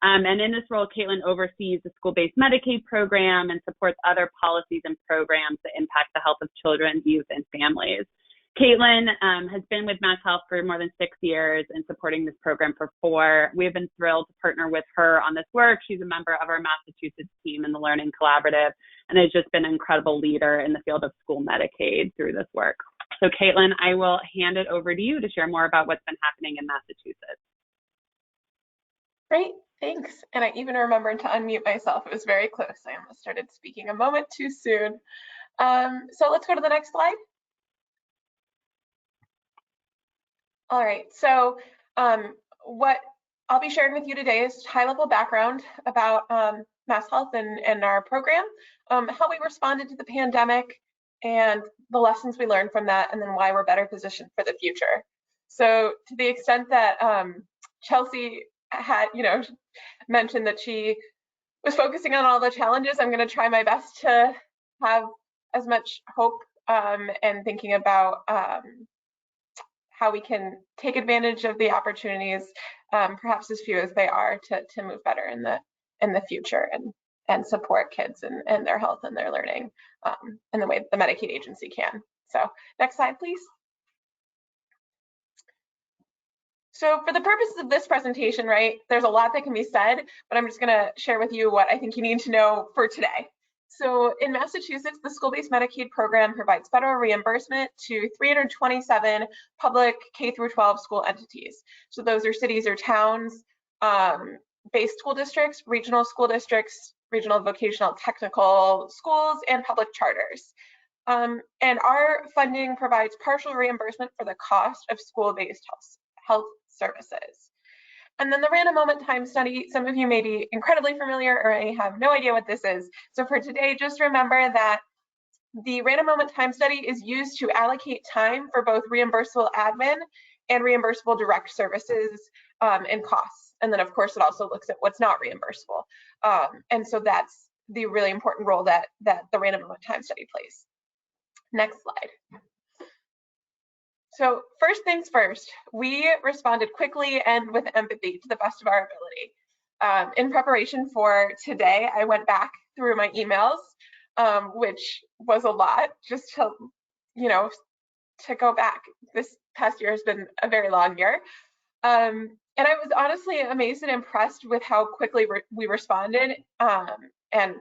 And in this role, Caitlin oversees the school-based Medicaid program and supports other policies and programs that impact the health of children, youth, and families. Caitlin has been with MassHealth for more than 6 years and supporting this program for 4. We have been thrilled to partner with her on this work. She's a member of our Massachusetts team in the Learning Collaborative and has just been an incredible leader in the field of school Medicaid through this work. So Caitlin, I will hand it over to you to share more about what's been happening in Massachusetts. Great, thanks. And I even remembered to unmute myself. It was very close. I almost started speaking a moment too soon. So let's go to the next slide. All right, so what I'll be sharing with you today is high-level background about MassHealth and our program, how we responded to the pandemic, and the lessons we learned from that, and then why we're better positioned for the future. So to the extent that Chelsea had, mentioned that she was focusing on all the challenges, I'm going to try my best to have as much hope and thinking about how we can take advantage of the opportunities, perhaps as few as they are, to move better in the future and support kids and their health and their learning in the way that the Medicaid agency can. So next slide, please. So for the purposes of this presentation, right, there's a lot that can be said, but I'm just going to share with you what I think you need to know for today. So in Massachusetts, the school-based Medicaid program provides federal reimbursement to 327 public K-12 school entities. So those are cities or towns, based school districts, regional school districts, regional vocational technical schools, and public charters. And our funding provides partial reimbursement for the cost of school-based health services. And then the random moment time study, some of you may be incredibly familiar or may have no idea what this is. So for today, just remember that the random moment time study is used to allocate time for both reimbursable admin and reimbursable direct services and costs. And then of course, it also looks at what's not reimbursable. And so that's the really important role that the random moment time study plays. Next slide. So first things first, we responded quickly and with empathy to the best of our ability. In preparation for today, I went back through my emails, which was a lot, just to, to go back. This past year has been a very long year. And I was honestly amazed and impressed with how quickly we responded, and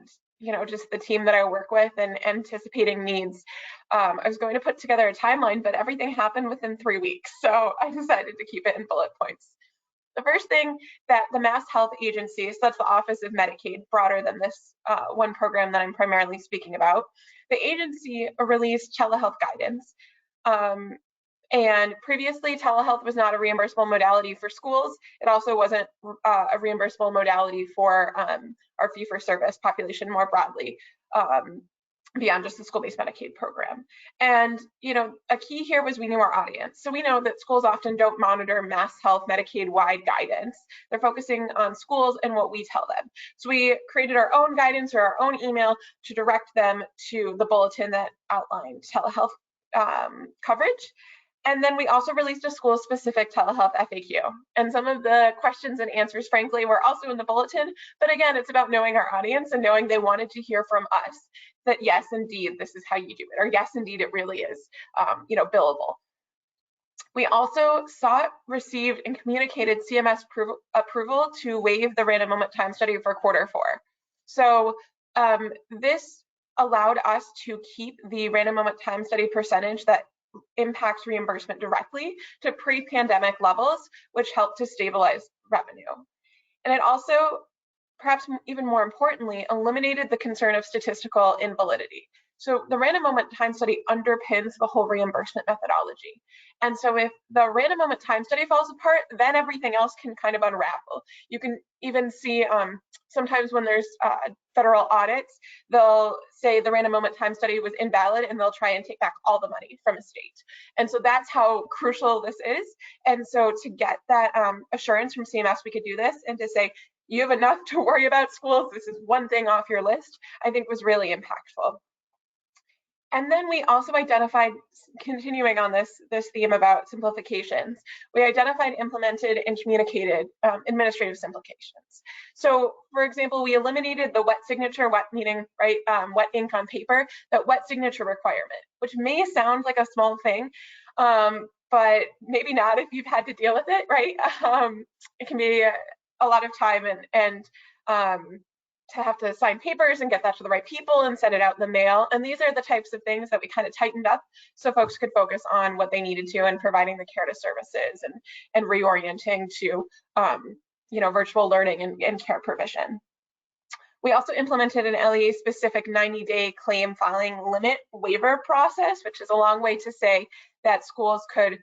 just the team that I work with and anticipating needs. I was going to put together a timeline, but everything happened within 3 weeks. So I decided to keep it in bullet points. The first thing that the MassHealth agency, so that's the Office of Medicaid, broader than this one program that I'm primarily speaking about, the agency released telehealth guidance. And previously, telehealth was not a reimbursable modality for schools. It also wasn't a reimbursable modality for our fee-for-service population more broadly, beyond just the school-based Medicaid program. And a key here was we knew our audience. So we know that schools often don't monitor MassHealth Medicaid-wide guidance. They're focusing on schools and what we tell them. So we created our own guidance or our own email to direct them to the bulletin that outlined telehealth coverage. And then we also released a school-specific telehealth FAQ. And some of the questions and answers, frankly, were also in the bulletin. But again, it's about knowing our audience and knowing they wanted to hear from us that, yes, indeed, this is how you do it. Or yes, indeed, it really is, billable. We also sought, received, and communicated CMS approval to waive the random moment time study for Q4. So this allowed us to keep the random moment time study percentage that impacts reimbursement directly to pre-pandemic levels, which helped to stabilize revenue. And it also, perhaps even more importantly, eliminated the concern of statistical invalidity. So the random moment time study underpins the whole reimbursement methodology. And so if the random moment time study falls apart, then everything else can kind of unravel. You can even see sometimes when there's federal audits, they'll say the random moment time study was invalid and they'll try and take back all the money from a state. And so that's how crucial this is. And so to get that assurance from CMS we could do this and to say, you have enough to worry about schools, this is one thing off your list, I think was really impactful. And then we also identified, continuing on this theme about simplifications, we identified, implemented, and communicated administrative simplifications. So, for example, we eliminated the wet signature, wet meaning, right, wet ink on paper, that wet signature requirement, which may sound like a small thing, but maybe not if you've had to deal with it, right? It can be a lot of time and to have to sign papers and get that to the right people and send it out in the mail. And these are the types of things that we kind of tightened up so folks could focus on what they needed to and providing the care to services and reorienting to virtual learning and care provision. We also implemented an LEA-specific 90-day claim filing limit waiver process, which is a long way to say that schools could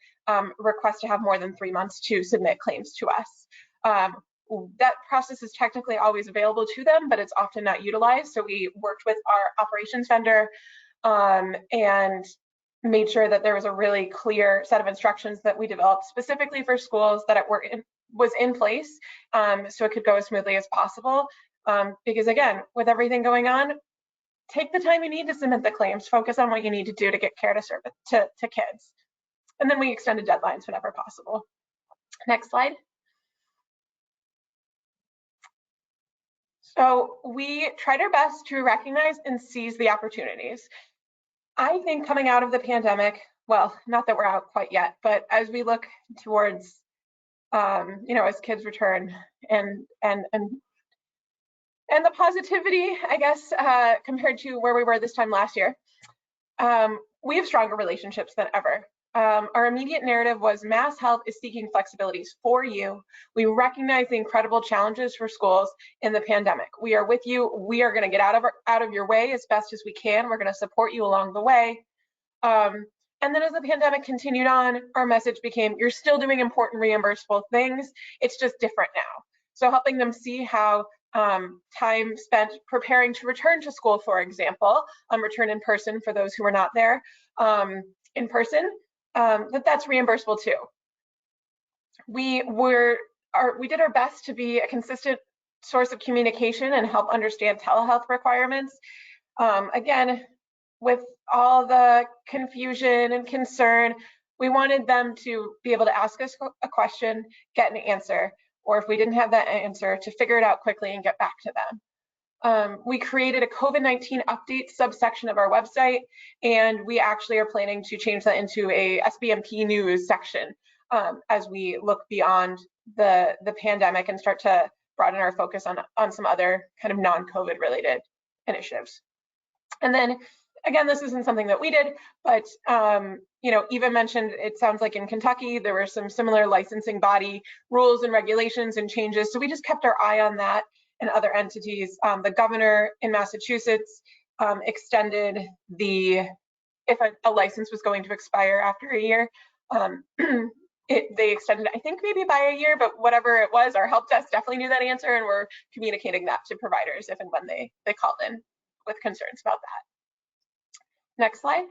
request to have more than 3 months to submit claims to us. That process is technically always available to them, but it's often not utilized. So we worked with our operations vendor and made sure that there was a really clear set of instructions that we developed specifically for schools that was in place, so it could go as smoothly as possible. Because again, with everything going on, take the time you need to submit the claims, focus on what you need to do to get care to kids. And then we extended deadlines whenever possible. Next slide. So we tried our best to recognize and seize the opportunities. I think coming out of the pandemic, well, not that we're out quite yet, but as we look towards, as kids return and the positivity, I guess, compared to where we were this time last year, we have stronger relationships than ever. Our immediate narrative was MassHealth is seeking flexibilities for you. We recognize the incredible challenges for schools in the pandemic. We are with you. We are going to get out of your way as best as we can. We're going to support you along the way. And then as the pandemic continued on, our message became, you're still doing important reimbursable things. It's just different now. So helping them see how time spent preparing to return to school, for example, return in person for those who were not there in person, that's reimbursable too. We did our best to be a consistent source of communication and help understand telehealth requirements. Again, with all the confusion and concern, we wanted them to be able to ask us a question, get an answer, or if we didn't have that answer, to figure it out quickly and get back to them. We created a COVID-19 update subsection of our website, and we actually are planning to change that into a SBMP news section as we look beyond the pandemic and start to broaden our focus on some other kind of non-COVID related initiatives. And then again, this isn't something that we did, but Eva mentioned, it sounds like in Kentucky, there were some similar licensing body rules and regulations and changes. So we just kept our eye on that and other entities. The governor in Massachusetts extended if a license was going to expire after a year, they extended, I think maybe by a year, but whatever it was, our help desk definitely knew that answer, and we're communicating that to providers if and when they called in with concerns about that. Next slide.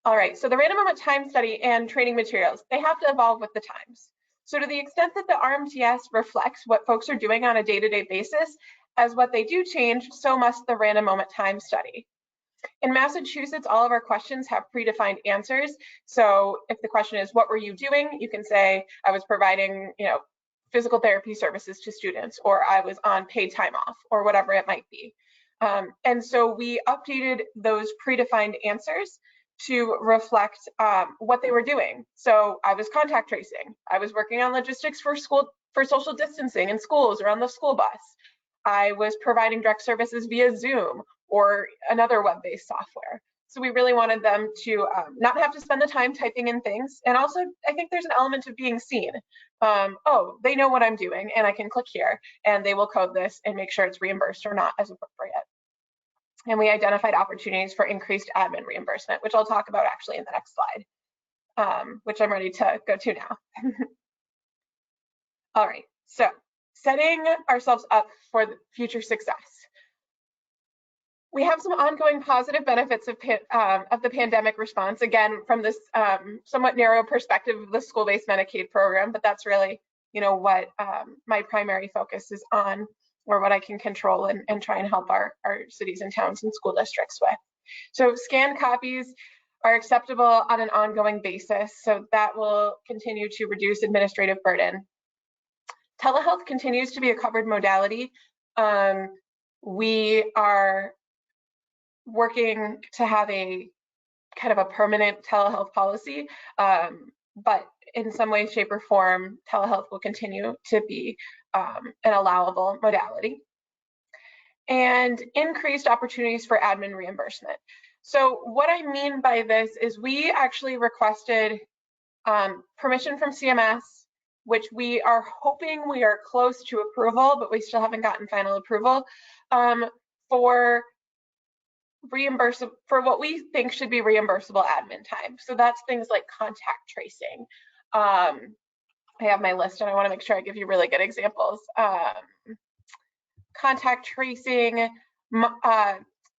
All right, so the random moment time study and training materials, they have to evolve with the times. So to the extent that the RMTS reflects what folks are doing on a day-to-day basis, as what they do change, so must the random moment time study. In Massachusetts, all of our questions have predefined answers. So if the question is, what were you doing? You can say, I was providing, physical therapy services to students, or I was on paid time off, or whatever it might be. And so we updated those predefined answers to reflect what they were doing. So I was contact tracing. I was working on logistics for social distancing in schools or on the school bus. I was providing direct services via Zoom or another web-based software. So we really wanted them to not have to spend the time typing in things. And also, I think there's an element of being seen. Oh, they know what I'm doing, and I can click here, and they will code this and make sure it's reimbursed or not as appropriate. And we identified opportunities for increased admin reimbursement, which I'll talk about actually in the next slide, which I'm ready to go to now. All right, so setting ourselves up for the future success. We have some ongoing positive benefits of the pandemic response, again, from this somewhat narrow perspective of the school-based Medicaid program, but that's really, what my primary focus is on, or what I can control and try and help our cities and towns and school districts with. So scanned copies are acceptable on an ongoing basis, so that will continue to reduce administrative burden. Telehealth continues to be a covered modality. We are working to have a kind of a permanent telehealth policy, but in some way, shape, or form, telehealth will continue to be an allowable modality. And increased opportunities for admin reimbursement. So what I mean by this is we actually requested permission from CMS, which we are hoping we are close to approval, but we still haven't gotten final approval, for what we think should be reimbursable admin time. So that's things like contact tracing, I have my list and I want to make sure I give you really good examples. Contact tracing,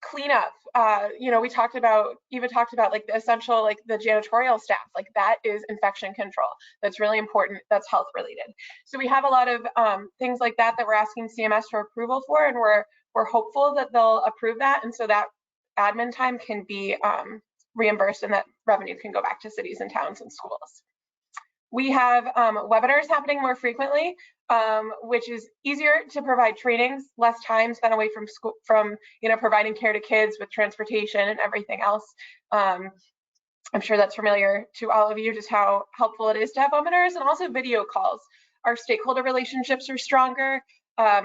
cleanup. We talked about, Eva talked about like the essential, like the janitorial staff, like that is infection control. That's really important. That's health related. So we have a lot of things like that we're asking CMS for approval for, and we're hopeful that they'll approve that, and so that admin time can be reimbursed and that revenue can go back to cities and towns and schools. We have webinars happening more frequently, which is easier to provide trainings, less time spent away from school, from providing care to kids with transportation and everything else. I'm sure that's familiar to all of you, just how helpful it is to have webinars, and also video calls. Our stakeholder relationships are stronger,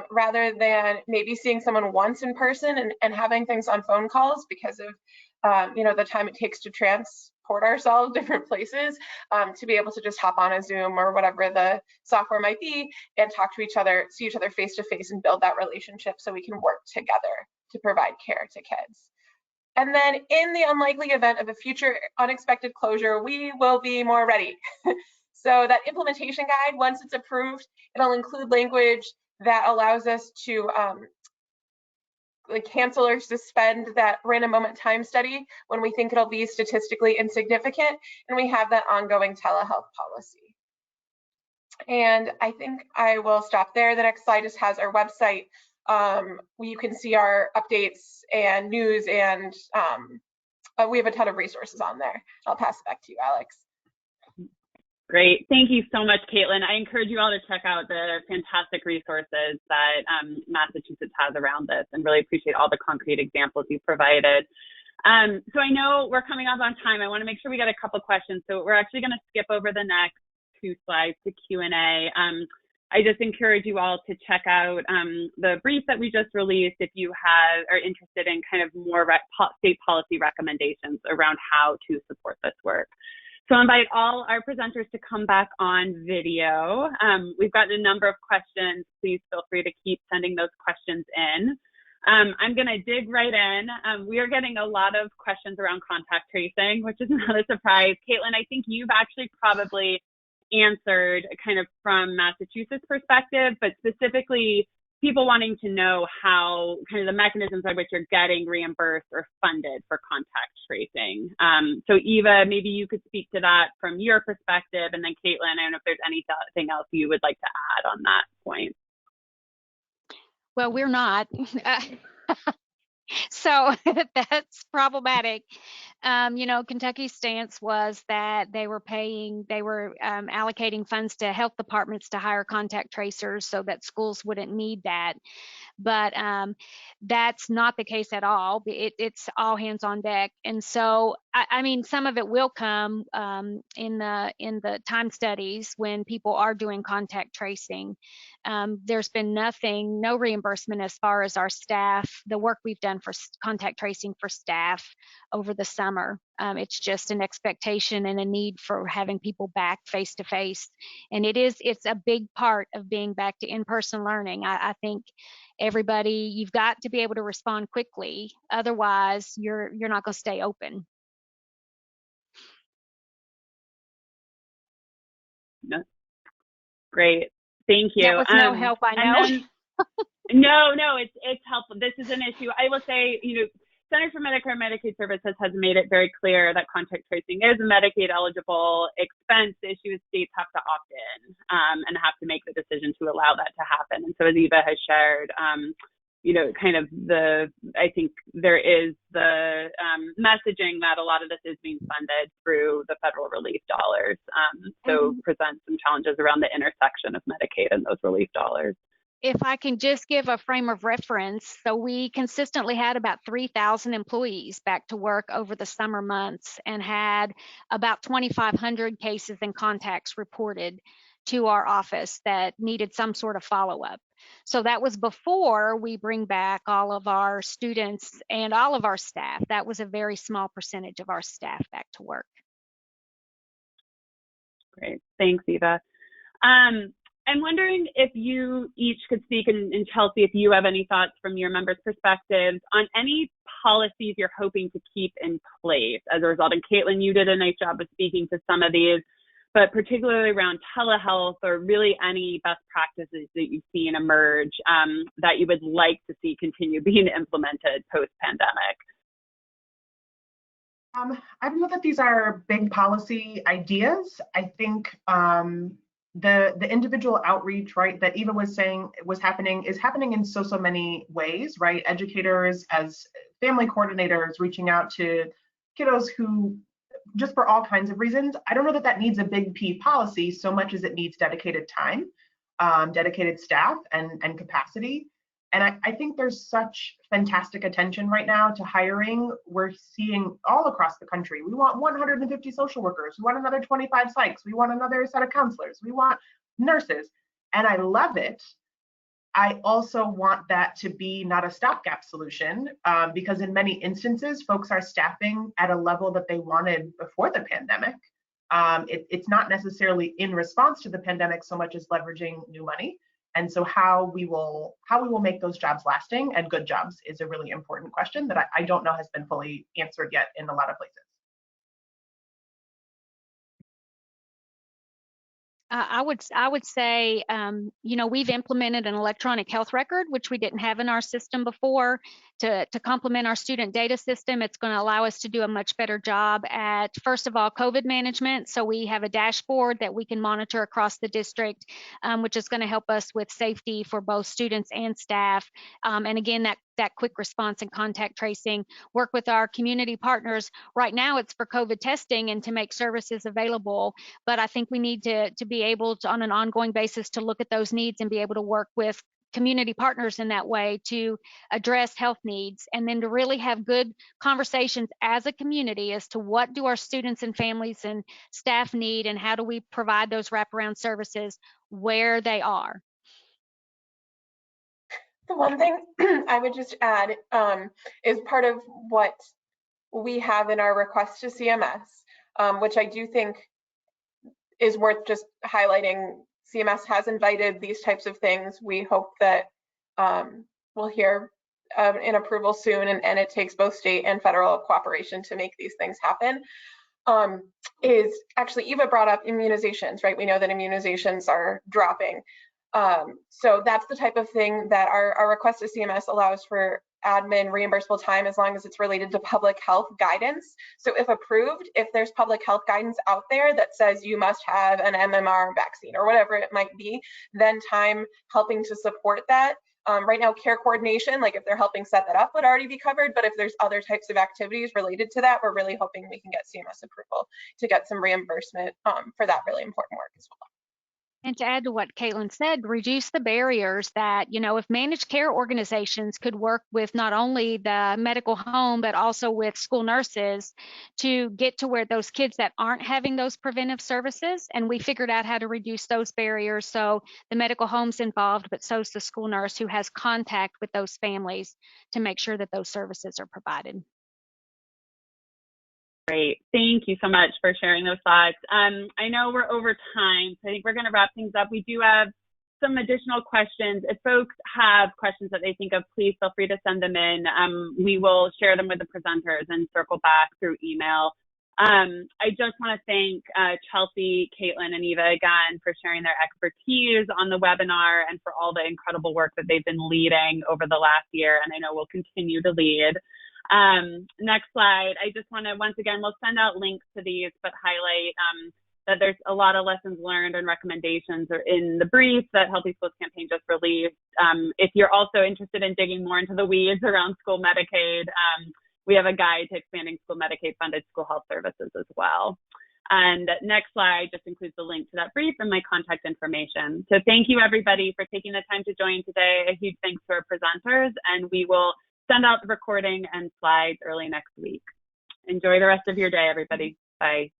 rather than maybe seeing someone once in person and having things on phone calls because of the time it takes to transport ourselves different places, to be able to just hop on a Zoom or whatever the software might be and talk to each other, see each other face to face, and build that relationship so we can work together to provide care to kids. And then in the unlikely event of a future unexpected closure, we will be more ready. So that implementation guide, once it's approved, it'll include language that allows us to cancel or suspend that random moment time study when we think it'll be statistically insignificant, and we have that ongoing telehealth policy. And I think I will stop there. The next slide just has our website, where you can see our updates and news, and we have a ton of resources on there. I'll pass it back to you, Alex. Great. Thank you so much, Caitlin. I encourage you all to check out the fantastic resources that Massachusetts has around this, and really appreciate all the concrete examples you provided. So I know we're coming up on time. I want to make sure we get a couple questions. So we're actually going to skip over the next 2 slides to Q&A. I just encourage you all to check out the brief that we just released if you are interested in kind of more state policy recommendations around how to support this work. So I invite all our presenters to come back on video. We've gotten a number of questions. Please feel free to keep sending those questions in. I'm going to dig right in. We are getting a lot of questions around contact tracing, which is not a surprise. Caitlin, I think you've actually probably answered kind of from Massachusetts perspective, but specifically people wanting to know how kind of the mechanisms by which you're getting reimbursed or funded for contact tracing. So Eva, maybe you could speak to that from your perspective, and then Caitlin, I don't know if there's anything else you would like to add on that point. Well, we're not. So that's problematic. Kentucky's stance was that they were allocating funds to health departments to hire contact tracers so that schools wouldn't need that. But that's not the case at all. It's all hands on deck. And so, I mean, some of it will come in the time studies when people are doing contact tracing. There's been no reimbursement as far as our staff, the work we've done for contact tracing for staff over the summer. It's just an expectation and a need for having people back face to face. And it's a big part of being back to in-person learning. I think everybody, you've got to be able to respond quickly. Otherwise, you're not going to stay open. No. Great. Thank you. That was no help, I know. No, it's helpful. This is an issue. I will say, Centers for Medicare and Medicaid Services has made it very clear that contact tracing is a Medicaid eligible expense. The issue is states have to opt in and have to make the decision to allow that to happen. And so as Eva has shared, I think there is the messaging that a lot of this is being funded through the federal relief dollars. So presents some challenges around the intersection of Medicaid and those relief dollars. If I can just give a frame of reference, so we consistently had about 3,000 employees back to work over the summer months and had about 2,500 cases and contacts reported to our office that needed some sort of follow-up. So that was before we bring back all of our students and all of our staff. That was a very small percentage of our staff back to work. Great, thanks, Eva. I'm wondering if you each could speak, and Chelsea, if you have any thoughts from your members' perspectives on any policies you're hoping to keep in place as a result. And Caitlin, you did a nice job of speaking to some of these. but particularly around telehealth or really any best practices that you've seen emerge that you would like to see continue being implemented post-pandemic. I don't know that these are big policy ideas. I think the individual outreach, right, that Eva was saying is happening in so many ways, right? Educators as family coordinators reaching out to kiddos who, just for all kinds of reasons. I don't know that that needs a big P policy so much as it needs dedicated time, dedicated staff and capacity. And I think there's such fantastic attention right now to hiring. We're seeing all across the country. We want 150 social workers. We want another 25 psychs. We want another set of counselors. We want nurses. And I love it. I also want that to be not a stopgap solution because in many instances, folks are staffing at a level that they wanted before the pandemic. It's not necessarily in response to the pandemic so much as leveraging new money. And so how we will make those jobs lasting and good jobs is a really important question that I don't know has been fully answered yet in a lot of places. I would say, we've implemented an electronic health record, which we didn't have in our system before, to complement our student data system. It's going to allow us to do a much better job at, first of all, COVID management. So we have a dashboard that we can monitor across the district, which is going to help us with safety for both students and staff. And again, that quick response and contact tracing, work with our community partners. Right now it's for COVID testing and to make services available, but I think we need to be able to, on an ongoing basis, to look at those needs and be able to work with community partners in that way to address health needs, and then to really have good conversations as a community as to what do our students and families and staff need and how do we provide those wraparound services where they are. The one thing I would just add is part of what we have in our request to CMS, which I do think is worth just highlighting. CMS has invited these types of things. We hope that we'll hear an approval soon, and it takes both state and federal cooperation to make these things happen. Is actually, Eva brought up immunizations, right? We know that immunizations are dropping. So that's the type of thing that our request to CMS allows for admin reimbursable time as long as it's related to public health guidance. So if approved, if there's public health guidance out there that says you must have an MMR vaccine or whatever it might be, then time helping to support that. Right now, care coordination, like if they're helping set that up, would already be covered. But if there's other types of activities related to that, we're really hoping we can get CMS approval to get some reimbursement for that really important work as well. And to add to what Caitlin said, reduce the barriers that, if managed care organizations could work with not only the medical home, but also with school nurses to get to where those kids that aren't having those preventive services, and we figured out how to reduce those barriers. So the medical home's involved, but so's the school nurse who has contact with those families to make sure that those services are provided. Great. Thank you so much for sharing those thoughts. I know we're over time, so I think we're going to wrap things up. We do have some additional questions. If folks have questions that they think of, please feel free to send them in. We will share them with the presenters and circle back through email. I just want to thank Chelsea, Caitlin, and Eva again for sharing their expertise on the webinar and for all the incredible work that they've been leading over the last year, and I know will continue to lead. Next slide. I just want to, once again, we'll send out links to these, but highlight that there's a lot of lessons learned and recommendations are in the brief that Healthy Schools Campaign just released. If you're also interested in digging more into the weeds around school Medicaid, we have a guide to expanding school Medicaid funded school health services as well. And next slide just includes the link to that brief and my contact information. So thank you everybody for taking the time to join today. A huge thanks to our presenters, and we will send out the recording and slides early next week. Enjoy the rest of your day, everybody. Bye.